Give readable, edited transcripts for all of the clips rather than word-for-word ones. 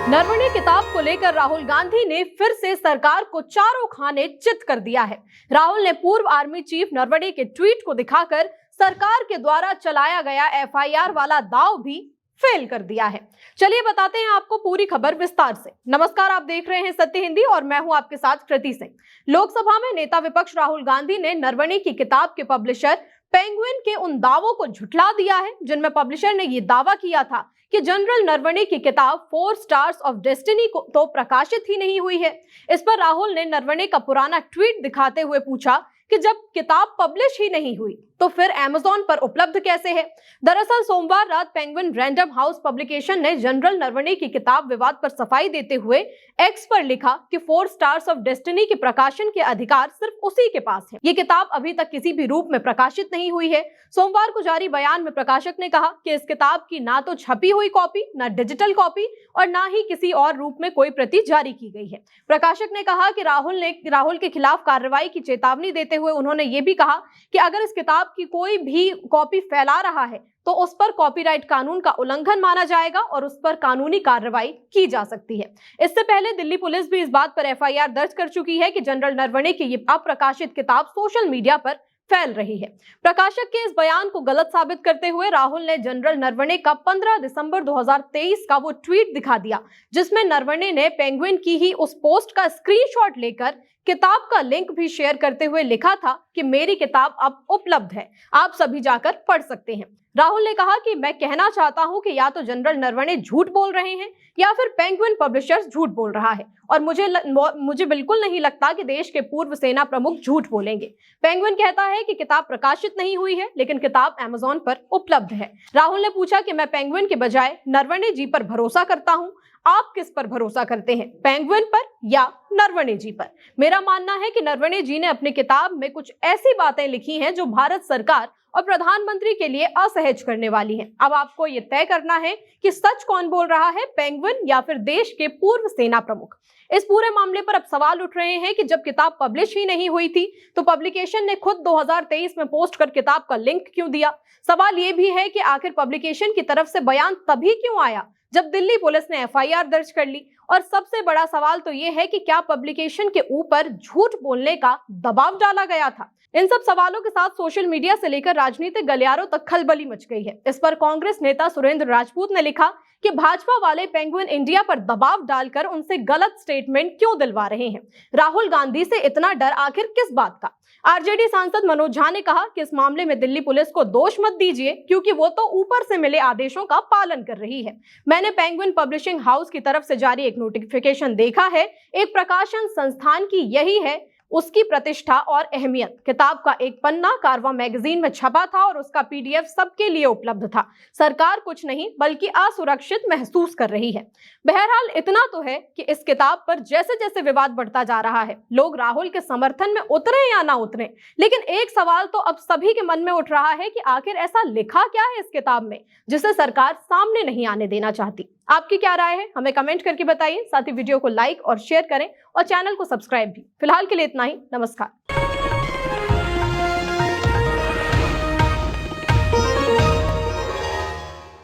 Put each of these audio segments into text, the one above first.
नरवणे किताब को लेकर राहुल गांधी ने फिर से सरकार को चारों खाने चित कर दिया है। राहुल ने पूर्व आर्मी चीफ नरवणे के ट्वीट को दिखाकर सरकार के द्वारा चलाया गया एफआईआर वाला दांव भी फेल कर दिया है। चलिए बताते हैं आपको पूरी खबर विस्तार से। नमस्कार, आप देख रहे हैं सत्य हिंदी और मैं हूं आपके साथ कृति सिंह। लोकसभा में नेता विपक्ष राहुल गांधी ने नरवणे की किताब के पब्लिशर पेंगुइन के उन दावों को झुठला दिया है जिनमें पब्लिशर ने यह दावा किया था कि जनरल नरवणे की किताब 4 स्टार्स ऑफ डेस्टिनी को तो प्रकाशित ही नहीं हुई है। इस पर राहुल ने नरवणे का पुराना ट्वीट दिखाते हुए पूछा कि जब किताब पब्लिश ही नहीं हुई तो फिर अमेज़न पर उपलब्ध कैसे है। दरअसल सोमवार रात पेंगुइन रैंडम हाउस पब्लिकेशन ने जनरल नरवणे की किताब विवाद पर सफाई देते हुए एक्स पर लिखा कि 4 स्टार्स ऑफ डेस्टिनी के प्रकाशन के अधिकार सिर्फ उसी के पास है। ये किताब अभी तक किसी भी रूप में प्रकाशित नहीं हुई है। सोमवार को जारी बयान में प्रकाशक ने कहा कि इस किताब की ना तो छपी हुई कॉपी, ना डिजिटल कॉपी और ना ही किसी और रूप में कोई प्रति जारी की गई है। प्रकाशक ने कहा कि राहुल के खिलाफ कार्रवाई की चेतावनी देते हुए उन्होंने ये भी कहा कि अगर इस किताब की कोई भी कॉपी फैला रहा है तो उस पर कॉपीराइट कानून का उल्लंघन माना जाएगा और उस पर कानूनी कार्रवाई की जा सकती है। इससे पहले दिल्ली पुलिस भी इस बात पर एफआईआर दर्ज कर चुकी है कि जनरल नरवणे की ये अप्रकाशित किताब सोशल मीडिया पर फैल रही है। प्रकाशक के इस बयान को गलत साबित करते हुए राहुल ने जनरल नरवणे का 15 दिसंबर 2023 का वो ट्वीट दिखा दिया जिसमें नरवणे ने पेंगुइन की ही उस पोस्ट का स्क्रीनशॉट लेकर किताब का लिंक भी शेयर करते हुए लिखा था कि मेरी किताब अब उपलब्ध है, आप सभी जाकर पढ़ सकते हैं। राहुल ने कहा कि मैं कहना चाहता हूं कि या तो जनरल नरवणे झूठ बोल रहे हैं या फिर पेंगुइन पब्लिशर्स झूठ बोल रहा है और मुझे बिल्कुल नहीं लगता कि देश के पूर्व सेना प्रमुख झूठ बोलेंगे। पेंगुइन कहता है कि किताब प्रकाशित नहीं हुई है लेकिन किताब अमेज़न पर उपलब्ध है। राहुल ने पूछा कि मैं पेंगुइन के बजाय नरवणे जी पर भरोसा करता हूं, आप किस पर भरोसा करते हैं, पेंगुइन पर या नरवणे जी पर? मेरा मानना है कि नरवणे जी ने अपनी किताब में कुछ ऐसी बातें लिखी हैं जो भारत सरकार और प्रधानमंत्री के लिए असहज करने वाली हैं। अब आपको ये तय करना है कि सच कौन बोल रहा है, पेंगुइन या फिर देश के पूर्व सेना प्रमुख। इस पूरे मामले पर अब सवाल उठ रहे हैं कि जब किताब पब्लिश ही नहीं हुई थी तो पब्लिकेशन ने खुद 2023 में पोस्ट कर किताब का लिंक क्यों दिया। सवाल ये भी है कि आखिर पब्लिकेशन की तरफ से बयान तभी क्यों आया जब दिल्ली पुलिस ने एफआईआर दर्ज कर ली। और सबसे बड़ा सवाल तो ये है कि क्या पब्लिकेशन के ऊपर झूठ बोलने का दबाव डाला गया था। इन सब सवालों के साथ सोशल मीडिया से लेकर राजनीतिक गलियारों तक खलबली मच गई है। इस पर कांग्रेस नेता सुरेंद्र राजपूत ने लिखा कि भाजपा वाले पेंगुइन इंडिया पर दबाव डालकर उनसे गलत स्टेटमेंट क्यों दिलवा रहे हैं। राहुल गांधी से इतना डर आखिर किस बात का। आरजेडी सांसद मनोज झा ने कहा कि इस मामले में दिल्ली पुलिस को दोष मत दीजिए क्योंकि वो तो ऊपर से मिले आदेशों का पालन कर रही है। मैंने पेंगुइन पब्लिशिंग हाउस की तरफ से जारी एक नोटिफिकेशन देखा है। एक प्रकाशन संस्थान की यही है उसकी प्रतिष्ठा और अहमियत। किताब का एक पन्ना कारवां मैगजीन में छपा था और उसका पीडीएफ सबके लिए उपलब्ध था। सरकार कुछ नहीं बल्कि असुरक्षित महसूस कर रही है। बहरहाल इतना तो है कि इस किताब पर जैसे जैसे विवाद बढ़ता जा रहा है लोग राहुल के समर्थन में उतरे या ना उतरे, लेकिन एक सवाल तो अब सभी के मन में उठ रहा है कि आखिर ऐसा लिखा क्या है इस किताब में जिसे सरकार सामने नहीं आने देना चाहती। आपकी क्या राय है, हमें कमेंट करके बताइए। साथ ही वीडियो को लाइक और शेयर करें और चैनल को सब्सक्राइब भी। फिलहाल के लिए इतना ही। नमस्कार।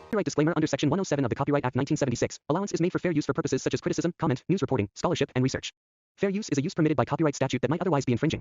Copyright disclaimer under Section 107 of the Copyright Act 1976. Allowance is made for fair use for purposes such as criticism, comment, news reporting, scholarship, and research. Fair use is a use permitted by copyright statute that might otherwise be infringing.